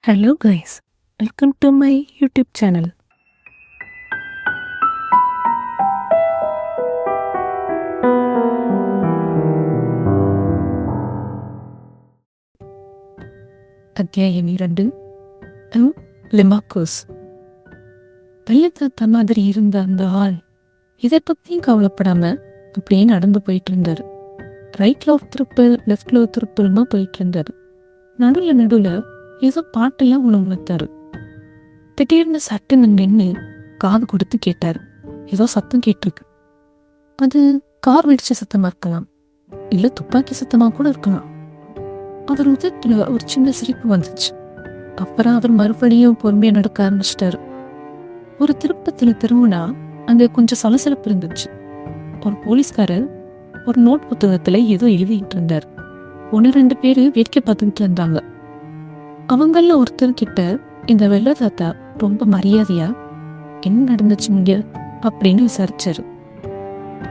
Hello guys, welcome to my YouTube channel. அத்தியாயம் 2. லிமாக்கோஸ். வெள்ளத்தாத்தா மாதிரி இருந்த அந்த ஆள் இதை பற்றியும் கவலைப்படாம அப்படியே நடந்து போயிட்டு இருந்தாரு. ரைட்ல ஒரு திருப்பல், லெஃப்ட்ல ஒரு திருப்பலுமா போயிட்டு இருந்தாரு. நடுவில் ஏதோ பாட்டெல்லாம் உணர்த்தாரு. திடீர்னு சட்டுன்னு நின்று காது கொடுத்து கேட்டாரு. ஏதோ சத்தம் கேட்டிருக்கு. அது கார் வெடிச்ச சத்தமா இருக்கலாம், இல்ல துப்பாக்கி சத்தமா கூட இருக்கலாம். அவர் உதத்துல ஒரு சின்ன சிரிப்பு வந்துச்சு. அப்புறம் அவர் மறுபடியும் பொறுமையா நடக்க ஆரம்பிச்சிட்டாரு. ஒரு திருப்பத்துல திரும்பினா அங்க கொஞ்சம் சலசலப்பு இருந்துச்சு. ஒரு போலீஸ்காரர் ஒரு நோட் புத்தகத்துல ஏதோ எழுதிட்டு இருந்தார். 1-2 பேரு வேடிக்கை பார்த்துக்கிட்டு இருந்தாங்க. அவங்கள ஒருத்தர்கிட்ட இந்த வெள்ள தாத்தா ரொம்ப மரியாதையா என்ன நடந்துச்சு இங்க அப்படின்னு விசாரிச்சாரு.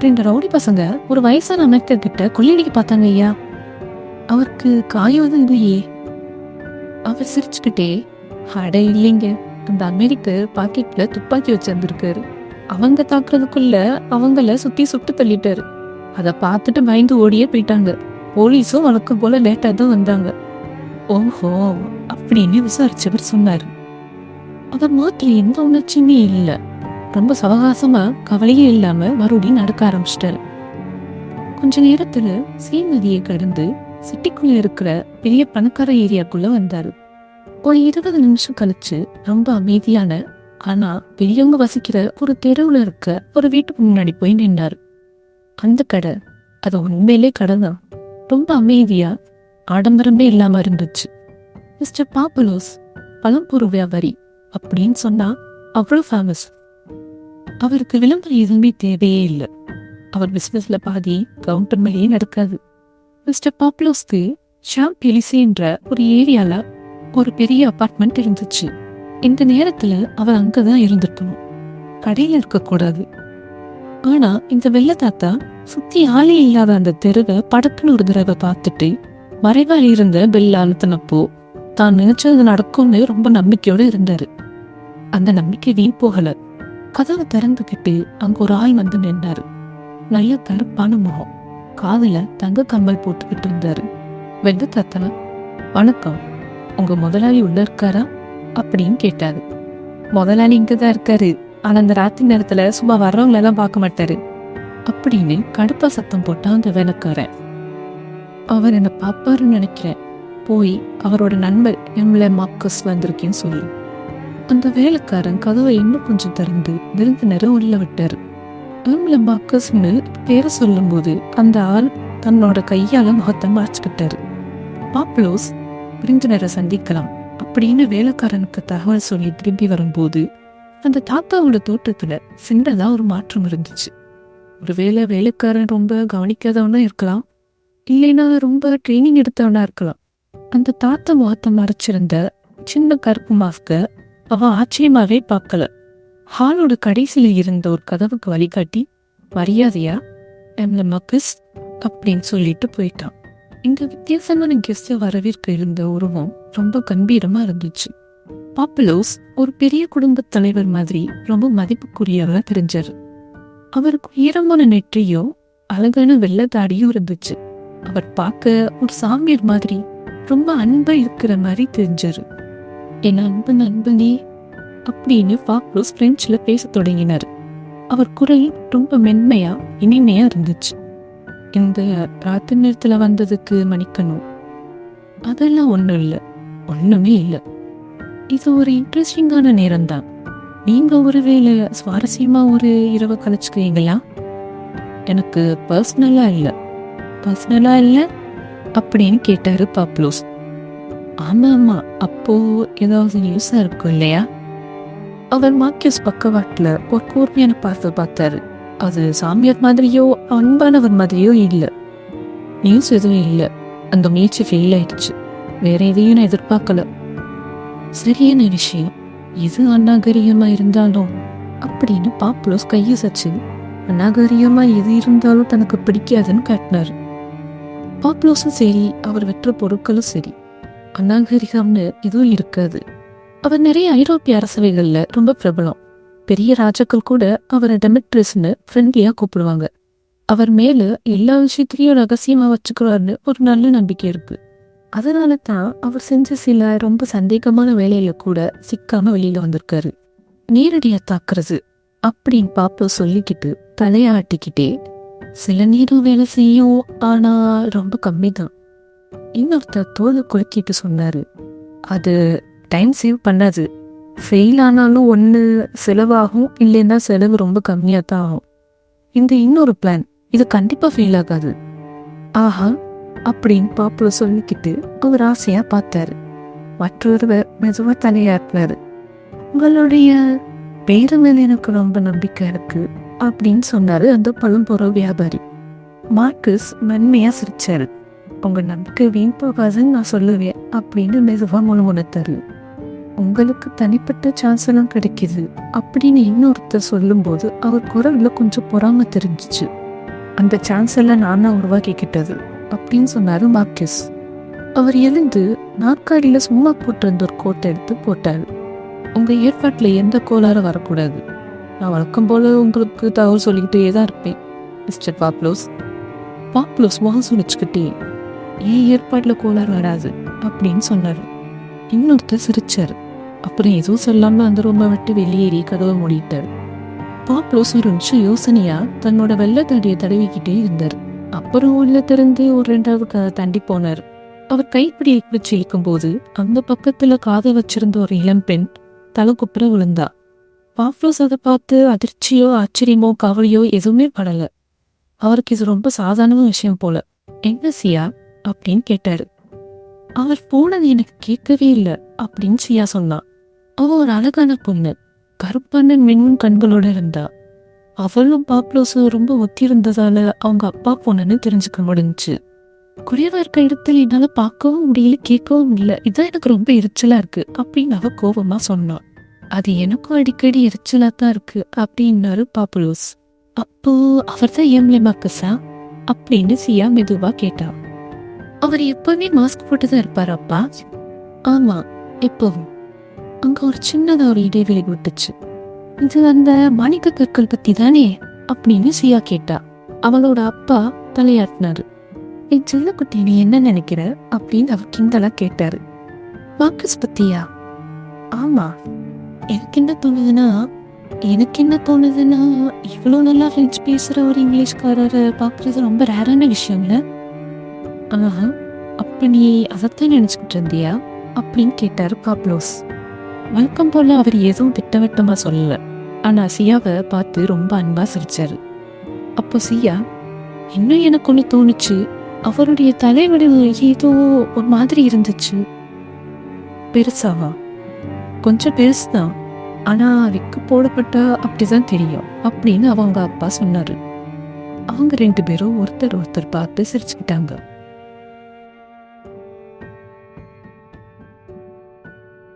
2 ரவுடி பசங்க ஒரு வயசான அமைச்சர் கிட்ட கொள்ளையடிக்க பார்த்தாங்க ஐயா, அவருக்கு காயம் இல்லையே. அவர் சிரிச்சுக்கிட்டே, அட இல்லைங்க, அந்த அமெரிக்கர் பாக்கெட்ல துப்பாக்கி வச்சிருந்திருக்காரு, அவங்க தாக்குறதுக்குள்ள அவங்கள சுட்டு தள்ளிட்டாரு. அதை பார்த்துட்டு பயந்து ஓடியே போயிட்டாங்க. போலீஸும் வழக்கம் போல லேட்டா தான் வந்தாங்க. ஓஹோ அப்படின்னு விசாரிச்சவர் சொன்னாரு. அவர் முகத்துல எந்த உணர்ச்சியுமே இல்லை. ரொம்ப சவகாசமா கவலையே இல்லாம மறுபடியும் நடக்க ஆரம்பிச்சிட்டாரு. கொஞ்ச நேரத்துல சீநதியை கடந்து சிட்டிக்குள்ள இருக்கிற பெரிய பணக்கார ஏரியாக்குள்ள வந்தாரு. ஒரு 20 நிமிஷம் கழிச்சு ரொம்ப அமைதியான ஆனா பெரியவங்க வசிக்கிற ஒரு தெருவுல இருக்க ஒரு வீட்டுக்கு முன்னாடி போய் நின்றாரு. அந்த கடை அது உண்மையிலே கடை தான். ரொம்ப அமைதியா ஆடம்பரமே இல்லாம இருந்துச்சு. மிஸ்டர் பாப்புலோஸ் பழம்பொரு வியாபாரி அப்படின்னு சொன்னா அவ்வளவு ஃபேமஸ். அவருக்கு விளம்பரம் எதுவுமே தேவையே இல்லை. அவர் பிசினஸ்ல பாதி கவுண்டர் மேலேயே நடக்காது. மிஸ்டர் பாப்புலோஸ்க்கு ஷாம்பெலிசேன்ற ஒரு ஏரியால ஒரு பெரிய அபார்ட்மெண்ட் இருந்துச்சு. இந்த நேரத்துல அவர் அங்கதான் இருந்துட்டணும், கடையில இருக்கக்கூடாது. ஆனா இந்த வெள்ள தாத்தா சுத்தி ஆளே இல்லாத அந்த தெருவை படக்குன்னு ஒரு தடவை பார்த்துட்டு மறைவால் இருந்த பெல் அழுத்தினப்போ தான் நினைச்சது நடக்கும்னு ரொம்ப நம்பிக்கையோட இருந்தாரு. அந்த நம்பிக்கை வீண் போகல. கதவை திறந்துகிட்டு அங்க ஒரு ஆள் வந்து நின்றாரு. நல்ல கருப்பான முகம், காதுல தங்க கம்மல் போட்டுக்கிட்டு இருந்தாரு. வெள்ள தாத்தா, வணக்கம், உங்க முதலாளி உள்ள இருக்காரா அப்படின்னு கேட்டாரு. முதலாளி இங்கதான் இருக்காரு, ஆனா அந்த ராத்திரி நேரத்துல சும்மா வர்றவங்கள எல்லாம் பார்க்க மாட்டாரு அப்படின்னு கடுப்பா சத்தம் போட்டா அந்த வேலைக்காரன். அவர் என்ன பாப்பாருன்னு நினைக்கிறேன், போய் அவரோட நண்பர் லிமாக்கோஸ் வந்திருக்கேன்னு சொல்லி அந்த வேலைக்காரன் கதவை இன்னும் கொஞ்சம் திறந்து விருந்தினரை உள்ள விட்டாரு. லிமாக்கோஸ்னு பேரை சொல்லும் போது அந்த ஆள் தன்னோட கையால முகத்தை மறைச்சுக்கிட்டாரு. பாப்புலோஸ் விருந்தினரை சந்திக்கலாம் அப்படின்னு வேலைக்காரனுக்கு தகவல் சொல்லி திரும்பி வரும்போது அந்த தாத்தாவோட தோட்டத்துல சின்னதா ஒரு மாற்றம் இருந்துச்சு. ஒருவேளை வேலைக்காரன் ரொம்ப கவனிக்காதவனா இருக்கலாம், இல்லைன்னா ரொம்ப ட்ரைனிங் எடுத்தவனா இருக்கலாம். அந்த தாத்தா முகத்தை மறைச்சிருந்த சின்ன கருப்பு மாஸ்க அவன் ஆச்சரியமாவே பார்க்கல. ஹாலோட கடைசியில் இருந்த ஒரு கதவுக்கு வழிகாட்டி மரியாதையா லிமாக்கோஸ் அப்படின்னு சொல்லிட்டு போயிட்டான். இந்த வித்தியாசமான கெஸ்ட வரவேற்க இருந்த உருவம் ரொம்ப கம்பீரமா இருந்துச்சு. பாப்புலோஸ் ஒரு பெரிய குடும்ப தலைவர் மாதிரி ரொம்ப மதிப்புக்குரியவரா தெரிஞ்சாரு. அவருக்கு உயரமான நெற்றியும் அழகான வெள்ளை தாடியும் இருந்துச்சு. அவர் பார்க்க ஒரு சாமியார் மாதிரி ரொம்ப அன்பா இருக்கிற மாதிரி தெரிஞ்சாரு. என் அன்பு நண்பனே அப்படின்னு பாப்புலோஸ் பிரெஞ்சுல பேச தொடங்கினாரு. அவர் குரல் ரொம்ப மென்மையா இனிமையா இருந்துச்சு. இந்த ராத்திரி நேரத்துல வந்ததுக்கு மன்னிக்கணும், அதெல்லாம் ஒண்ணும் இல்லை, ஒண்ணுமே இல்லை. இது ஒரு இன்ட்ரெஸ்டிங்கான நேரம் தான். நீங்க ஒருவேளை சுவாரஸ்யமா ஒரு இரவு கழிச்சுக்கிறீங்களா? எனக்கு பர்சனலா இல்லை அப்படின்னு கேட்டாரு பாப்புலோஸ். ஆமா, அப்போ ஏதாவது நியூஸா இருக்கும் இல்லையா? அவர் மார்க்கியூஸ் பக்கவாட்டுல ஒரு கூர்மையான பார்த்து பார்த்தாரு. அது சாமியார் மாதிரியோ அன்பானவர் மாதிரியோ இல்லை. நியூஸ் எதுவும் இல்லை, அந்த முயற்சி ஃபெயில் ஆயிடுச்சு. வேற எதையும் நான் எதிர்பார்க்கல. சரியான விஷயம், எது அநாகரிகமா இருந்தாலும் அப்படின்னு பாப்புலோஸ் கையசச்சு அநாகரிகமா எது இருந்தாலும் தனக்கு பிடிக்காதுன்னு காட்டினாரு. பாப்புலோஸும் சரி, அவர் வெற்ற பொருட்களும் சரி, அநாகரிகம்னு எதுவும் இருக்காது. அவர் நிறைய ஐரோப்பிய அரசவைகள்ல ரொம்ப பிரபலம். பெரிய ராஜாக்கள் கூட அவரை டெமெட்ரிஸ்ன்னு ஃப்ரெண்ட்லியா கூப்பிடுவாங்க. அவர் மேல எல்லா விஷயத்திலையும் ரகசியமா வச்சுக்கிறாருன்னு ஒரு நல்ல நம்பிக்கை இருக்கு. அதனால தான் அவர் செஞ்ச சில ரொம்ப சந்தேகமான வேலையில கூட சிக்காம வெளியில வந்திருக்காரு. நேரடியா தாக்குறது அப்படின்னு பாப்பா சொல்லிக்கிட்டு தலையாட்டிக்கிட்டே, சில நேரம் வேலை செய்யும், ஆனா ரொம்ப கம்மி தான். இன்னொருத்தர் தோலை குலுக்கிட்டு சொன்னாரு, அது டைம் சேவ் பண்ணாது. ஃபெயில் ஆனாலும் ஒன்று செலவாகும், இல்லைன்னா செலவு ரொம்ப கம்மியாக தான் ஆகும். இந்த இன்னொரு பிளான், இது கண்டிப்பாக ஃபெயில் ஆகாது. ஆஹா அப்படின்னு பாப்புல சொல்லிக்கிட்டு அவர் ஆசையாக பார்த்தாரு. மற்றொருவர் மெதுவாக தலையாட்டினாரு. உங்களுடைய பேரு மேல எனக்கு ரொம்ப நம்பிக்கை இருக்கு அப்படின்னு சொன்னாரு அந்த பழம்பொருள் வியாபாரி. மார்க்கஸ் மென்மையாக சிரிச்சாரு. உங்க நம்பிக்கை வீண் போகாதுன்னு நான் சொல்லுவேன் அப்படின்னு மெதுவாக முணுமுணுத்தாரு. உங்களுக்கு தனிப்பட்ட சான்ஸ் எல்லாம் கிடைக்குது அப்படின்னு இன்னொருத்தர் சொல்லும்போது அவர் குரல்ல கொஞ்சம் பொறாம தெரிஞ்சிச்சு. அந்த சான்ஸ் எல்லாம் நான் தான் உருவாக்கிக்கிட்டது அப்படின்னு சொன்னாரு மார்க்கஸ். அவர் எழுந்து நாற்காலியில சும்மா போட்டிருந்த ஒரு கோட்டை எடுத்து போட்டாரு. உங்க ஏற்பாட்டுல எந்த கோளாறும் வரக்கூடாது. நான் வழக்கம் போல உங்களுக்கு தகவல் சொல்லிக்கிட்டே தான் இருப்பேன் மிஸ்டர் பாப்லோஸ். பாப்லோஸ் முகம் சுழிச்சுக்கிட்டே, ஏன் ஏற்பாட்டுல கோளாறு வராது அப்படின்னு சொன்னாரு. இன்னொருத்தர் சிரிச்சாரு. அப்புறம் எதுவும் சொல்லாம அந்த ரூமை விட்டு வெளியேறி கதவை மூடிட்டாரு. பாப்லோஸ் ஒரு நிமிஷம் யோசனையா தன்னோட வெள்ளை தடியை தடவிக்கிட்டே இருந்தார். அப்புறம் உள்ள திறந்து ஒரு 2வது கதை தாண்டி போனார். அவர் கைப்பிடியை பிடிச்சு இழுக்கும் போது அந்த பக்கத்துல காதை வச்சிருந்த ஒரு இளம்பெண் தலை குப்புற விழுந்தா. பாப்லோஸ் அதை பார்த்து அதிர்ச்சியோ ஆச்சரியமோ கவலையோ எதுவுமே படல. அவருக்கு இது ரொம்ப சாதாரண விஷயம் போல. என்ன சியா அப்படின்னு கேட்டாரு. அவர் போனது எனக்கு கேட்கவே இல்லை அப்படின்னு சியா சொன்னான். அவ ஒரு அழகான பொண்ணு, கருப்பான மின்னும் கண்களோட இருந்தா. அவளும் பாப்லோஸும் ரொம்ப ஒத்தி இருந்ததால அவங்க அப்பா பொண்ணுன்னு தெரிஞ்சுக்க முடிஞ்சுச்சு. குறைவா இருக்க இடத்துல என்னால பார்க்கவும் முடியல, கேட்கவும் முடியல. இதான் எனக்கு ரொம்ப எரிச்சலா இருக்கு அப்படின்னு அவ கோபமா சொன்னான். அது எனக்கும் அடிக்கடி எரிச்சலா தான் இருக்கு அப்படின்னாரு பாப்லோஸ். அப்போ அவர் தான் ஏம்லே மார்க்கஸா அப்படின்னு சியா மெதுவா கேட்டா. அவர் எப்பவுமே மாஸ்க் போட்டுதான் இருப்பாரு அப்பா. ஆமா, எப்பவும். அங்க ஒரு சின்னதா ஒரு இடைவெளி விட்டுச்சு. இது அந்த மாணிக்க கற்கள் பத்தி தானே அப்படின்னு சியா கேட்டா. அவளோட அப்பா தலையாட்டினாரு. என் செல்லக்குட்டி, நீ என்ன நினைக்கிற அப்படின்னு அவர் கிண்டலா கேட்டாரு. மார்க்கஸ் பத்தியா? ஆமா. எனக்கு என்ன தோணுதுன்னா இவ்வளவு நல்லா பிரெஞ்சு பேசுற ஒரு இங்கிலீஷ்காரரை பாக்குறது ரொம்ப ரேரான விஷயம் இல்ல? ஆஹா, அப்ப நீ அதைத்தான் நினைச்சுக்கிட்டு இருந்தியா அப்படின்னு கேட்டாரு பாப்லோஸ். வழக்கம் போல அவர் எதுவும் திட்டவட்டமா சொல்லல. ஆனா சியாவை பார்த்து ரொம்ப அன்பா சிரிச்சாரு. அப்போ சியா, இன்னும் எனக்கு ஒண்ணு தோணுச்சு. அவருடைய தலைவடிவு ஏதோ ஒரு மாதிரி இருந்துச்சு. பெருசாவா? கொஞ்சம் பெருசுதான், ஆனா விக்கு போடப்பட்டா அப்படிதான் தெரியும் அப்படின்னு அவங்க அப்பா சொன்னாரு. அவங்க 2 பேரும் ஒருத்தர் பார்த்து சிரிச்சுக்கிட்டாங்க.